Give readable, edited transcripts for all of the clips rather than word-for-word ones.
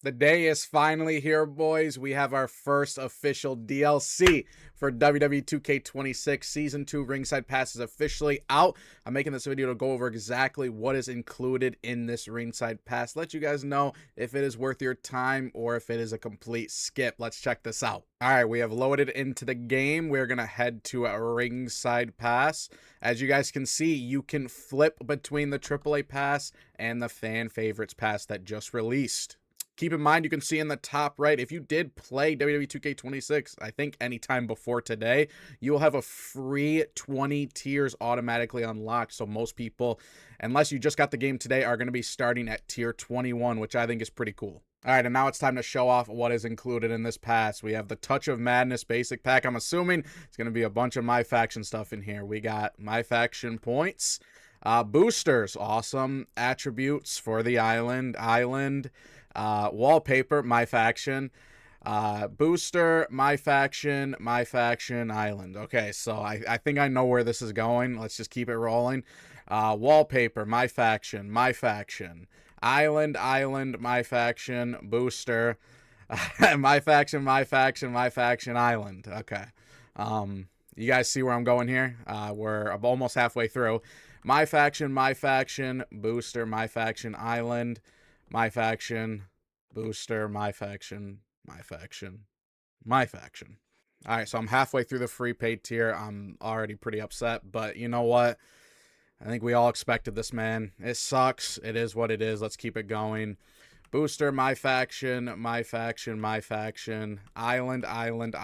The day is finally here, boys. We have our first official DLC for WWE 2K26 Season 2 Ringside Pass is officially out. I'm making this video to go over exactly what is included in this Ringside Pass. Let you guys know if it is worth your time or if it is a complete skip. Let's check this out. All right, we have loaded into the game. We're going to head to a Ringside Pass. As you guys can see, you can flip between the AAA Pass and the Fan Favorites Pass that just released. Keep in mind, you can see in the top right, if you did play WWE 2K26, I think anytime before today, you'll have a free 20 tiers automatically unlocked. So most people, unless you just got the game today, are going to be starting at tier 21, which I think is pretty cool. All right, and now it's time to show off what is included in this pass. We have the Touch of Madness basic pack. I'm assuming it's going to be a bunch of My Faction stuff in here. We got My Faction points, boosters, awesome attributes for the island, wallpaper, My Faction, booster, My Faction, island. Okay, so I think I know where this is going. Let's just keep it rolling. Wallpaper, My Faction, island, My Faction, booster, My Faction, island. Okay. You guys see where I'm going here? We're almost halfway through. My Faction, booster, My Faction, island, My Faction, booster, My Faction. All right, so I'm halfway through the free paid tier. I'm already pretty upset, but you know what? I think we all expected this, man. It sucks. It is what it is. Let's keep it going. Booster, My Faction, island, booster, My Faction, island. Island,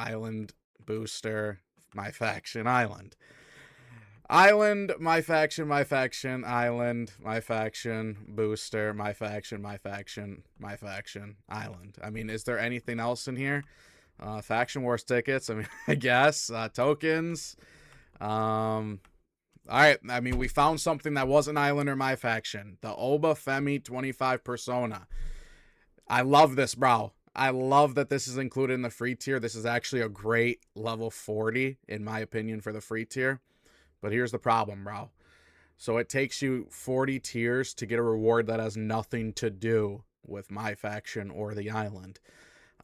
My Faction, island, My Faction, booster, My Faction, island. I mean, is there anything else in here? Faction Wars tickets, I mean, I guess. Tokens. All right, I mean, we found something that wasn't Island or My Faction. The Oba Femi 25 Persona. I love this, bro. I love that this is included in the free tier. This is actually a great level 40, in my opinion, for the free tier. But here's the problem, bro. So it takes you 40 tiers to get a reward that has nothing to do with My Faction or the island.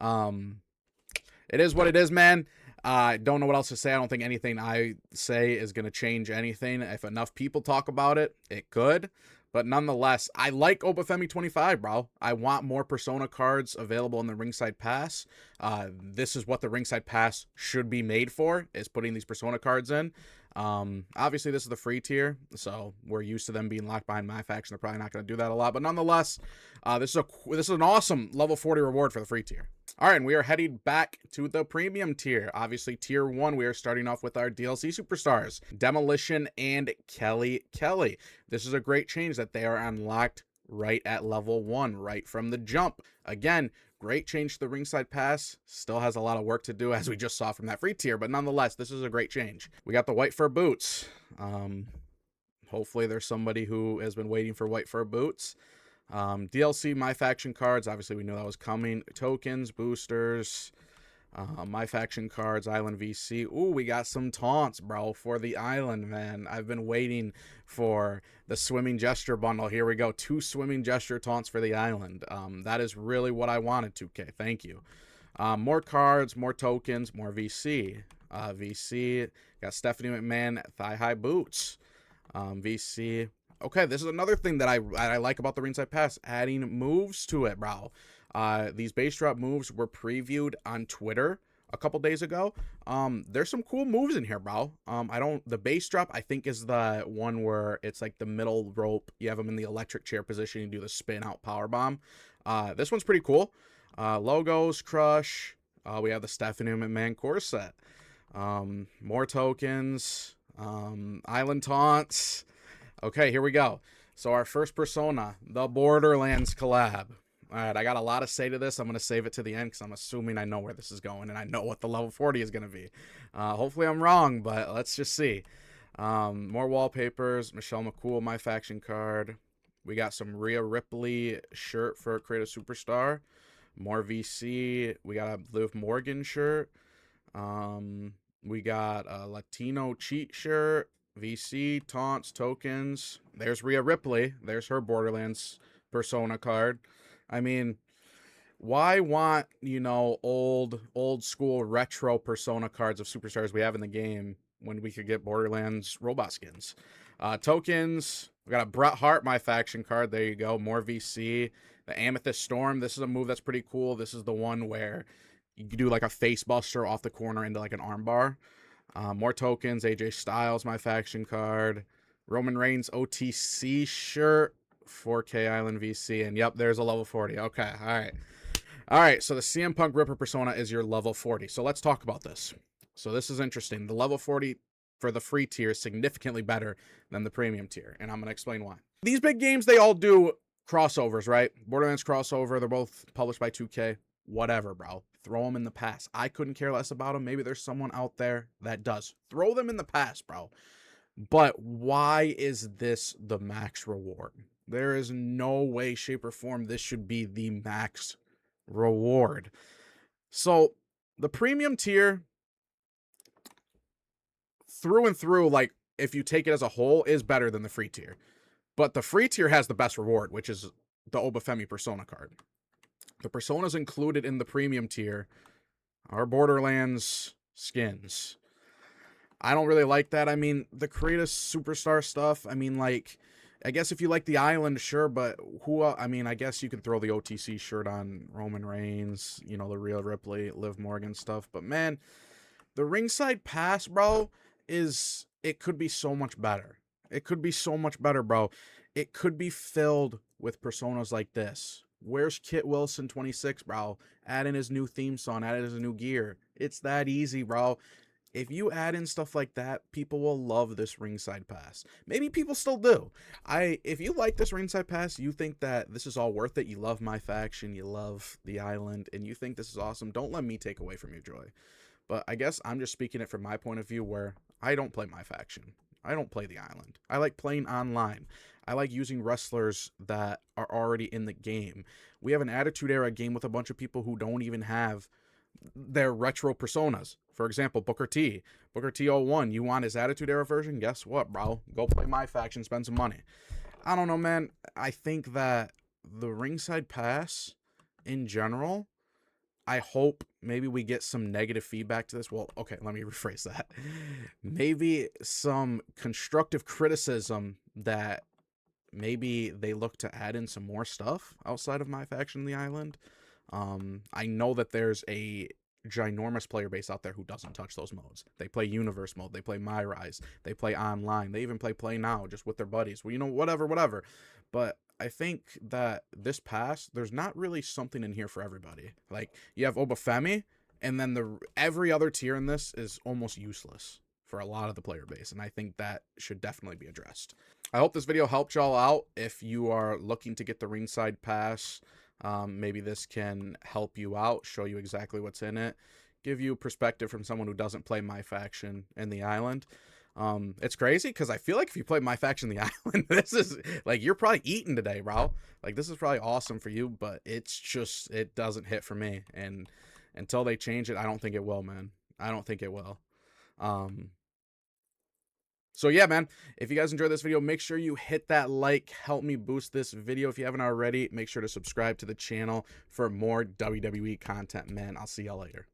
It is what it is, man. I don't know what else to say. I don't think anything I say is going to change anything. If enough people talk about it, it could. But nonetheless, I like Obafemi 25, bro. I want more Persona cards available in the Ringside Pass. This is what the Ringside Pass should be made for, is putting these Persona cards in. Obviously, this is the free tier, so we're used to them being locked behind My Faction. They're probably not going to do that a lot. But nonetheless, this is an awesome level 40 reward for the free tier. All right, and we are heading back to the premium tier. Obviously, tier 1, we are starting off with our DLC superstars, Demolition and Kelly. This is a great change that they are unlocked right at level 1, right from the jump. Again, great change to the Ringside Pass. Still has a lot of work to do, as we just saw from that free tier, but nonetheless, this is a great change. We got the white fur boots. Hopefully there's somebody who has been waiting for white fur boots. DLC My Faction cards, obviously we knew that was coming. Tokens, boosters, My Faction cards, Island VC. Ooh, we got some taunts, bro, for the island, man. I've been waiting for the swimming gesture bundle. Here we go. 2 swimming gesture taunts for the island. That is really what I wanted, 2K. Thank you. More cards, more tokens, more VC. VC, got Stephanie McMahon thigh-high boots. VC. Okay, this is another thing that I like about the Ringside Pass, adding moves to it, bro. These base drop moves were previewed on Twitter a couple days ago. There's some cool moves in here, bro. The base drop, I think, is the one where it's like the middle rope. You have them in the electric chair position. You do the spin out power bomb. This one's pretty cool. Logos, crush. We have the Stephanie McMahon corset. More tokens. Island taunts. Okay, here we go. So our first persona, the Borderlands collab. All right, I got a lot to say to this. I'm going to save it to the end because I'm assuming I know where this is going and I know what the level 40 is going to be. Hopefully I'm wrong, but let's just see. More wallpapers. Michelle McCool, My Faction card. We got some Rhea Ripley shirt for Create a Superstar. More VC. We got a Liv Morgan shirt. We got a Latino cheat shirt. VC, taunts, tokens. There's Rhea Ripley. There's her Borderlands persona card. I mean, Why want, you know, old school retro Persona cards of superstars we have in the game when we could get Borderlands robot skins? Tokens. We got a Bret Hart, my faction card. There you go. More VC. The Amethyst Storm. This is a move that's pretty cool. This is the one where you do like a face buster off the corner into like an armbar. More tokens. AJ Styles, my faction card. Roman Reigns OTC shirt. 4K Island VC. And yep, there's a level 40. Okay. All right. All right. So the CM Punk Ripper Persona is your level 40. So let's talk about this. So this is interesting. The level 40 for the free tier is significantly better than the premium tier. And I'm going to explain why. These big games, they all do crossovers, right? Borderlands crossover. They're both published by 2K. Whatever, bro. Throw them in the past. I couldn't care less about them. Maybe there's someone out there that does. Throw them in the past, bro. But why is this the max reward? There is no way, shape, or form this should be the max reward. So the premium tier, through and through, like if you take it as a whole, is better than the free tier. But the free tier has the best reward, which is the Obafemi Persona card. The Personas included in the premium tier are Borderlands skins. I don't really like that. I mean, the Creative Superstar stuff, I mean, like, I guess if you like the island, sure, but who, I mean, I guess you can throw the OTC shirt on Roman Reigns, you know, the Rhea Ripley, Liv Morgan stuff. But man, the Ringside Pass, bro, it could be so much better. It could be so much better, bro. It could be filled with personas like this. Where's Kit Wilson 26, bro? Add in his new theme song, add in his new gear. It's that easy, bro. If you add in stuff like that, people will love this Ringside Pass. Maybe people still do. If you like this Ringside Pass, you think that this is all worth it, you love my faction, you love the island, and you think this is awesome, don't let me take away from your joy. But I guess I'm just speaking it from my point of view, where I don't play my faction. I don't play the island. I like playing online. I like using wrestlers that are already in the game. We have an Attitude Era game with a bunch of people who don't even have their retro personas. For example, Booker T. Booker T 01. You want his Attitude Era version? Guess what, bro? Go play my faction, spend some money. I don't know, man. I think that the Ringside Pass, in general, I hope maybe we get some negative feedback to this. Well, okay, let me rephrase that. Maybe some constructive criticism that maybe they look to add in some more stuff outside of my faction, the island. I know that there's a ginormous player base out there who doesn't touch those modes. They play Universe mode, they play My Rise, they play online, they even play Now just with their buddies. Well, you know, whatever. But I think that this pass, there's not really something in here for everybody. Like, you have Obafemi, and then every other tier in this is almost useless for a lot of the player base, and I think that should definitely be addressed. I hope this video helped y'all out. If you are looking to get the Ringside Pass, maybe this can help you out, show you exactly what's in it, give you perspective from someone who doesn't play my faction in the island. It's crazy because I feel like if you play my faction in the island, this is like, you're probably eating today, bro. Like, this is probably awesome for you, but it's just, it doesn't hit for me. And until they change it, I don't think it will, man. I don't think it will. So yeah, man, if you guys enjoyed this video, make sure you hit that like, help me boost this video. If you haven't already, make sure to subscribe to the channel for more WWE content, man. I'll see y'all later.